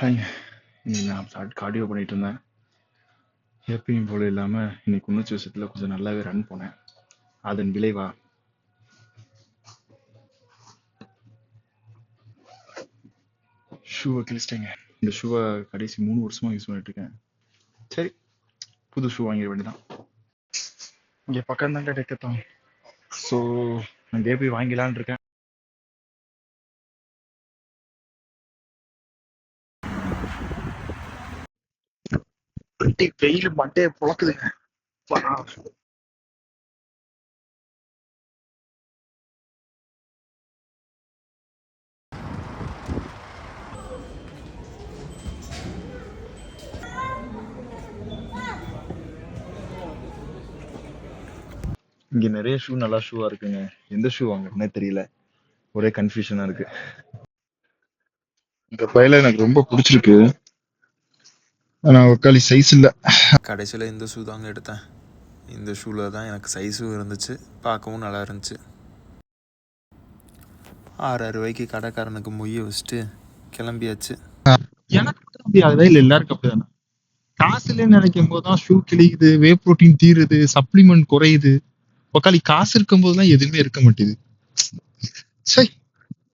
Hi. இன்னைக்கு நான் cardio பண்ணிட்டு இருந்தேன். எப்பயும் போல இல்லாம இன்னைக்கு உணர்ச்சி வசத்துல கொஞ்சம் நல்லாவே ரன் போனேன். அதன் விளைவா ஷூவை கிழிச்சிட்டேங்க. இந்த ஷூவை கடைசி 3 வருஷமா யூஸ் பண்ணிட்டு இருக்கேன். சரி, புது ஷூ வாங்கிட வேண்டியதான். இங்க பக்கம் தாங்க டெக்கத்தான். ஸோ அங்கே போய் வாங்கிலான்னு இருக்கேன். வெயில் மண்டையை புழக்குதுங்க. இங்க நிறைய ஷூ நல்லா ஷூவா இருக்குங்க. எந்த ஷூ வாங்குறதுனே தெரியல. ஒரே கன்ஃபியூஷனா இருக்கு. இந்த பையில எனக்கு ரொம்ப பிடிச்சிருக்கு. ஆனா ஒக்காளி சைஸ் இல்ல. கடைசியில் இந்த ஷூ தாங்க எடுத்தேன். இந்த ஷூவில் தான் எனக்கு சைஸும் இருந்துச்சு, பார்க்கவும் நல்லா இருந்துச்சு. 6,000 ரூபாய்க்கு கடைக்காரனுக்கு மொய்ய வச்சுட்டு கிளம்பியாச்சு. எனக்கு மட்டும் அப்படி ஆகுதா இல்ல எல்லாருக்கும் அப்படிதானே? காசு இல்லைன்னு நினைக்கும் போதுதான் ஷூ கிழிக்குது, வே புரோட்டீன் தீருது, சப்ளிமெண்ட் குறையுது. ஒக்காளி காசு இருக்கும் போதுதான் எதுவுமே இருக்க மாட்டேது. சரி.